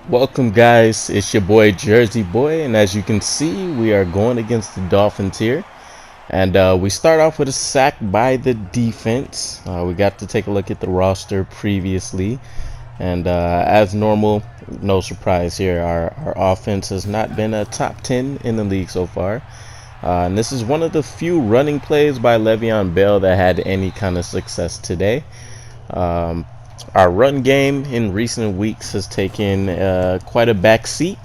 Welcome, guys. It's your boy Jersey Boy, and as you can see, we are going against the Dolphins here. And we start off with a sack by the defense. We got to take a look at the roster previously, and as normal, no surprise here. Our offense has not been a top 10 in the league so far. And this is one of the few running plays by Le'Veon Bell that had any kind of success today. Um, our run game in recent weeks has taken quite a back seat.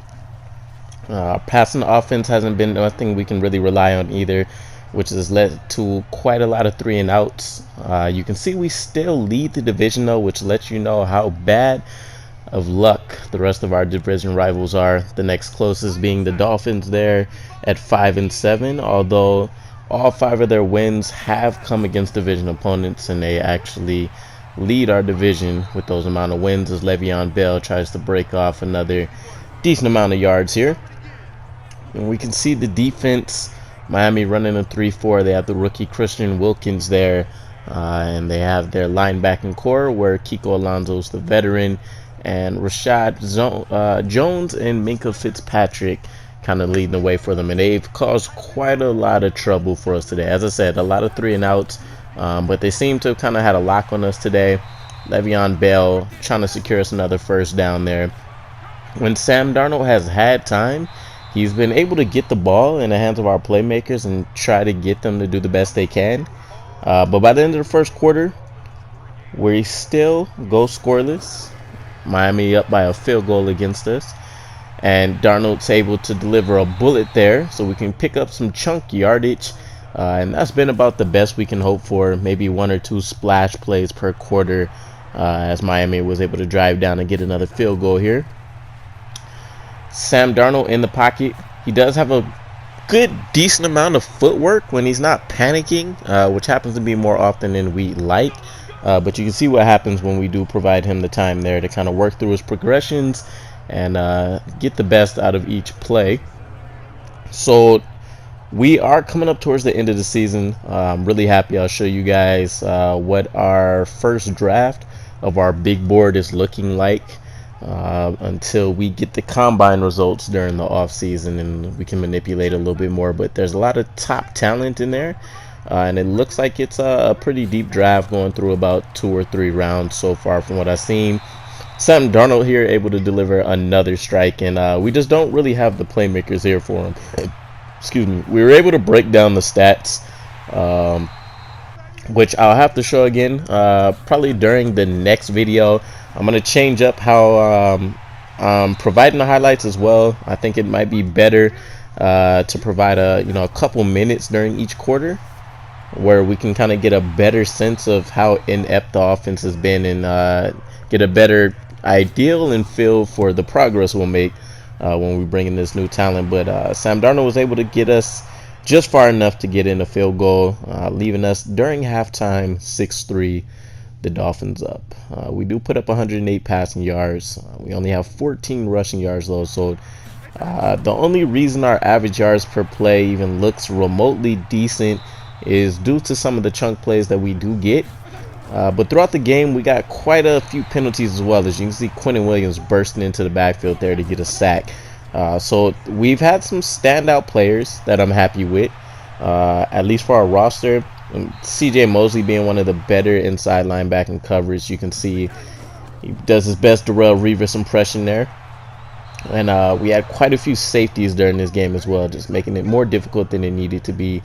Passing offense hasn't been nothing we can really rely on either, which has led to quite a lot of 3-and-outs. You can see we still lead the division though, which lets you know how bad of luck the rest of our division rivals are. The next closest being the Dolphins there at 5-7, although all 5 of their wins have come against division opponents, and they actually lead our division with those amount of wins as Le'Veon Bell tries to break off another decent amount of yards here. And we can see the defense, Miami running a 3-4. They have the rookie Christian Wilkins there, and they have their linebacking core where Kiko Alonso's the veteran, and Rashad Jones and Minka Fitzpatrick kind of leading the way for them. And they've caused quite a lot of trouble for us today. As I said, a lot of 3-and-outs. But they seem to have kind of had a lock on us today. Le'Veon Bell trying to secure us another first down there. When Sam Darnold has had time, he's been able to get the ball in the hands of our playmakers and try to get them to do the best they can. But by the end of the first quarter, we still go scoreless. Miami up by a field goal against us. And Darnold's able to deliver a bullet there so we can pick up some chunk yardage. And that's been about the best we can hope for. Maybe 1 or 2 splash plays per quarter as Miami was able to drive down and get another field goal here. Sam Darnold in the pocket. He does have a good, decent amount of footwork when he's not panicking, which happens to be more often than we like. But you can see what happens when we do provide him the time there to kind of work through his progressions and get the best out of each play. So we are coming up towards the end of the season. I'm really happy. I'll show you guys what our first draft of our big board is looking like until we get the combine results during the off season, and we can manipulate a little bit more. But there's a lot of top talent in there, and it looks like it's a pretty deep draft going through about 2 or 3 rounds so far from what I've seen. Sam Darnold here able to deliver another strike, and we just don't really have the playmakers here for him. Excuse me. We were able to break down the stats, which I'll have to show again probably during the next video. I'm going to change up how I'm providing the highlights as well. I think it might be better to provide a couple minutes during each quarter where we can kind of get a better sense of how inept the offense has been and get a better ideal and feel for the progress we'll make when we bring in this new talent. But Sam Darnold was able to get us just far enough to get in a field goal, leaving us during halftime 6-3, the Dolphins up. We do put up 108 passing yards. We only have 14 rushing yards though, so the only reason our average yards per play even looks remotely decent is due to some of the chunk plays that we do get. But throughout the game, we got quite a few penalties as well. As you can see, Quentin Williams bursting into the backfield there to get a sack. So we've had some standout players that I'm happy with, at least for our roster. CJ Mosley being one of the better inside linebacking coverage. You can see he does his best Darrelle Revis impression there. And we had quite a few safeties during this game as well, just making it more difficult than it needed to be.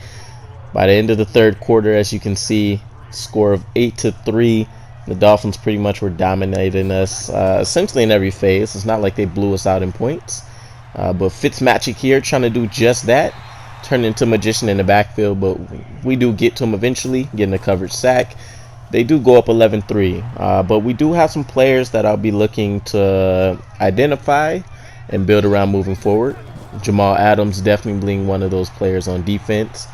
By the end of the third quarter, as you can see, score of 8-3. The Dolphins pretty much were dominating us essentially in every phase. It's not like they blew us out in points. But Fitzmagic here trying to do just that. Turned into magician in the backfield, but we do get to him eventually, getting a coverage sack. They do go up 11-3. But we do have some players that I'll be looking to identify and build around moving forward. Jamal Adams definitely being one of those players on defense.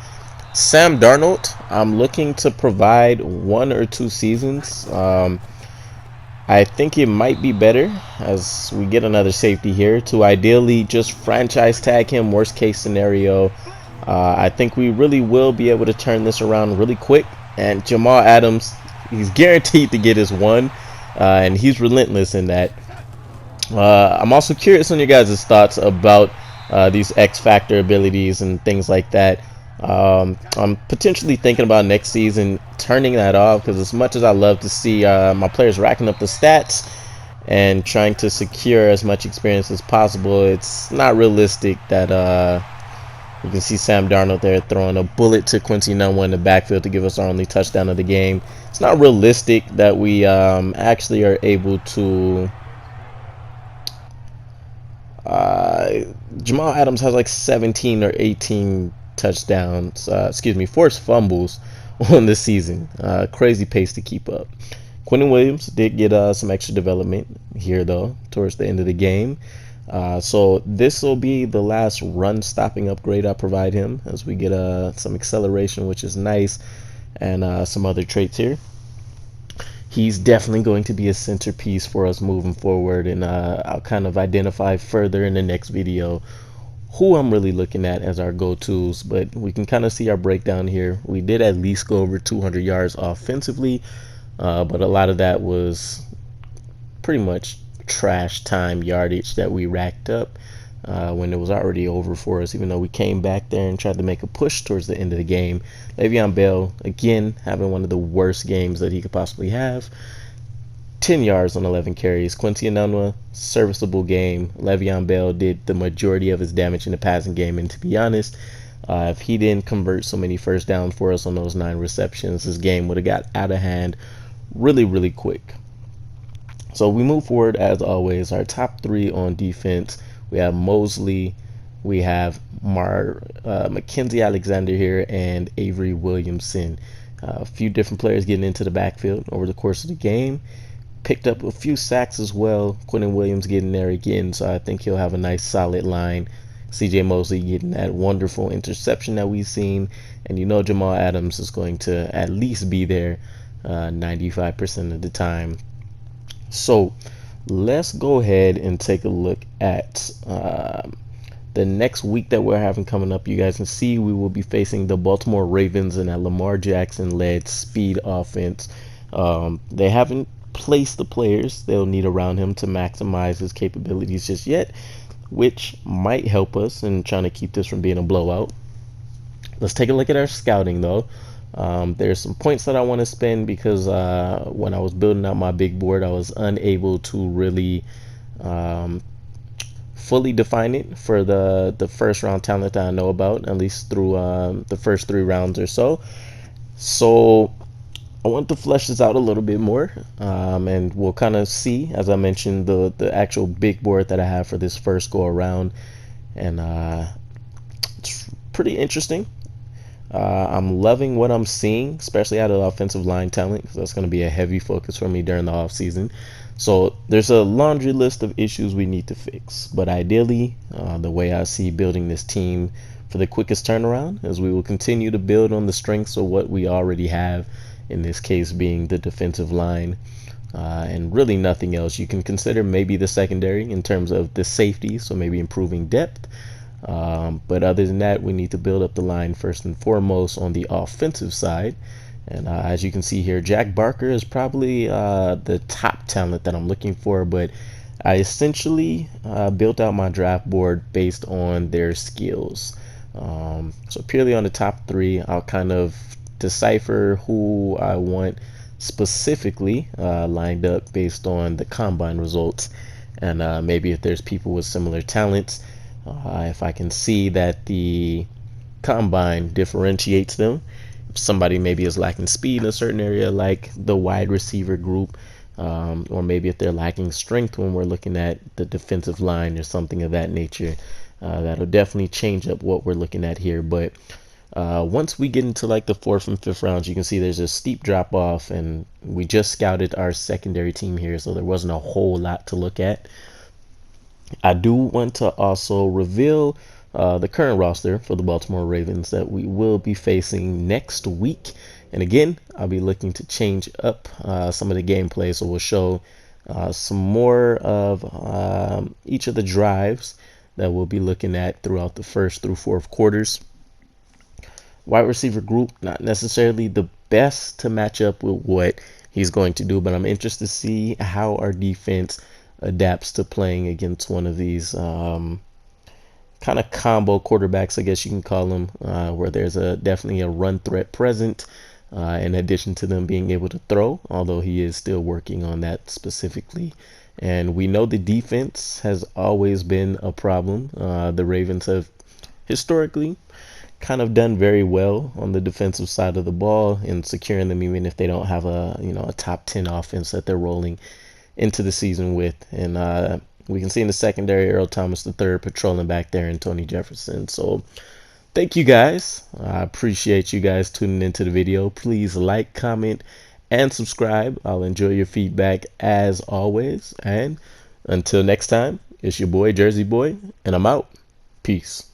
Sam Darnold, I'm looking to provide 1 or 2 seasons. I think it might be better as we get another safety here to ideally just franchise tag him, worst case scenario. I think we really will be able to turn this around really quick. And Jamal Adams, he's guaranteed to get his 1, and he's relentless in that. I'm also curious on your guys' thoughts about these X Factor abilities and things like that. I'm potentially thinking about next season turning that off, because as much as I love to see my players racking up the stats and trying to secure as much experience as possible, it's not realistic that you can see Sam Darnold there throwing a bullet to Quincy Enunwa in the backfield to give us our only touchdown of the game. It's not realistic that we actually are able to. Jamal Adams has like 17 or 18 touchdowns, forced fumbles on this season. Crazy pace to keep up. Quentin Williams did get some extra development here, though, towards the end of the game. So this will be the last run-stopping upgrade I provide him, as we get some acceleration, which is nice, and some other traits here. He's definitely going to be a centerpiece for us moving forward, and I'll kind of identify further in the next video who I'm really looking at as our go-tos. But we can kind of see our breakdown here. We did at least go over 200 yards offensively, but a lot of that was pretty much trash time yardage that we racked up when it was already over for us, even though we came back there and tried to make a push towards the end of the game. Le'Veon Bell, again, having one of the worst games that he could possibly have. 10 yards on 11 carries. Quincy Enunwa, serviceable game. Le'Veon Bell did the majority of his damage in the passing game, and to be honest, if he didn't convert so many first downs for us on those 9 receptions, this game would have got out of hand really, really quick. So we move forward as always. Our top 3 on defense, we have Mosley, we have Mackenzie Alexander here, and Avery Williamson. A few different players getting into the backfield over the course of the game. Picked up a few sacks as well. Quentin Williams getting there again, so I think he'll have a nice solid line. CJ Mosley getting that wonderful interception that we've seen, and you know Jamal Adams is going to at least be there 95% of the time. So let's go ahead and take a look at the next week that we're having coming up. You guys can see we will be facing the Baltimore Ravens in that Lamar Jackson-led speed offense. They haven't placed the players they'll need around him to maximize his capabilities just yet, which might help us in trying to keep this from being a blowout. Let's take a look at our scouting, though. There's some points that I want to spend because when I was building out my big board, I was unable to really fully define it for the first round talent that I know about, at least through the first 3 rounds or so. So I want to flesh this out a little bit more, and we'll kind of see, as I mentioned, the actual big board that I have for this first go around, and it's pretty interesting. I'm loving what I'm seeing, especially out of the offensive line talent, because that's going to be a heavy focus for me during the off season. So there's a laundry list of issues we need to fix, but ideally, the way I see building this team for the quickest turnaround is we will continue to build on the strengths of what we already have, in this case being the defensive line, and really nothing else. You can consider maybe the secondary in terms of the safety, so maybe improving depth. But other than that, we need to build up the line first and foremost on the offensive side. And as you can see here, Jack Barker is probably the top talent that I'm looking for, but I essentially built out my draft board based on their skills. So purely on the top 3, I'll kind of decipher who I want specifically lined up based on the combine results, and maybe if there's people with similar talents, if I can see that the combine differentiates them. If somebody maybe is lacking speed in a certain area, like the wide receiver group, or maybe if they're lacking strength when we're looking at the defensive line or something of that nature, that'll definitely change up what we're looking at here. But once we get into like the 4th and 5th rounds, you can see there's a steep drop off, and we just scouted our secondary team here, so there wasn't a whole lot to look at. I do want to also reveal the current roster for the Baltimore Ravens that we will be facing next week. And again, I'll be looking to change up some of the gameplay, so we'll show some more of each of the drives that we'll be looking at throughout the 1st through 4th quarters. Wide receiver group, not necessarily the best to match up with what he's going to do, but I'm interested to see how our defense adapts to playing against one of these kind of combo quarterbacks, I guess you can call them, where there's definitely a run threat present, in addition to them being able to throw, although he is still working on that specifically. And we know the defense has always been a problem. The Ravens have historically kind of done very well on the defensive side of the ball in securing them, even if they don't have a top 10 offense that they're rolling into the season with. And we can see in the secondary Earl Thomas III patrolling back there and Tony Jefferson. So thank you guys. I appreciate you guys tuning into the video. Please like, comment, and subscribe. I'll enjoy your feedback as always. And until next time, it's your boy Jersey Boy, and I'm out. Peace.